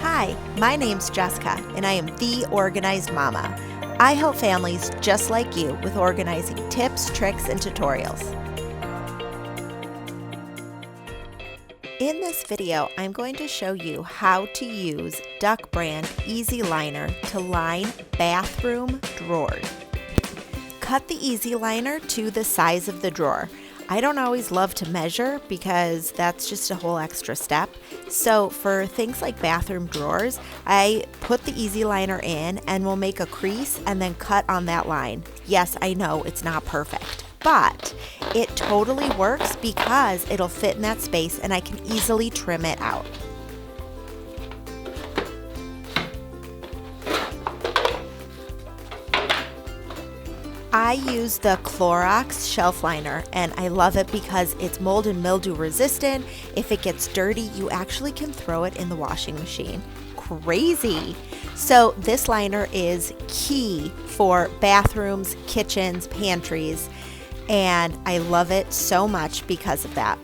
Hi, my name's Jessica, and I am the Organized Mama. I help families just like you with organizing tips, tricks, and tutorials. In this video, I'm going to show you how to use Duck brand EasyLiner to line bathroom drawers. Cut the EasyLiner to the size of the drawer. I don't always love to measure because that's just a whole extra step. So for things like bathroom drawers, I put the EasyLiner in and we'll make a crease and then cut on that line. Yes, I know it's not perfect, but it totally works because it'll fit in that space and I can easily trim it out. I use the Clorox shelf liner and I love it because it's mold and mildew resistant. If it gets dirty, you actually can throw it in the washing machine. Crazy! So this liner is key for bathrooms, kitchens, pantries, and I love it so much because of that.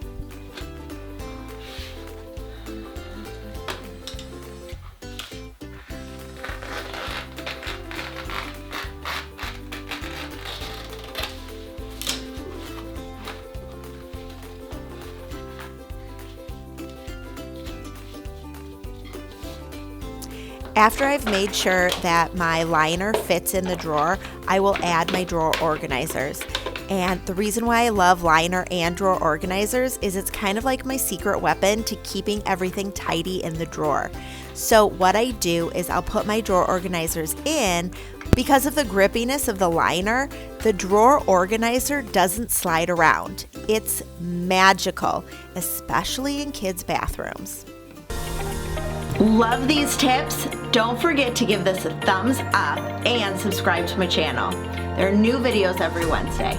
After I've made sure that my liner fits in the drawer, I will add my drawer organizers. And the reason why I love liner and drawer organizers is it's kind of like my secret weapon to keeping everything tidy in the drawer. So what I do is I'll put my drawer organizers in. Because of the grippiness of the liner, the drawer organizer doesn't slide around. It's magical, especially in kids' bathrooms. Love these tips? Don't forget to give this a thumbs up and subscribe to my channel. There are new videos every Wednesday.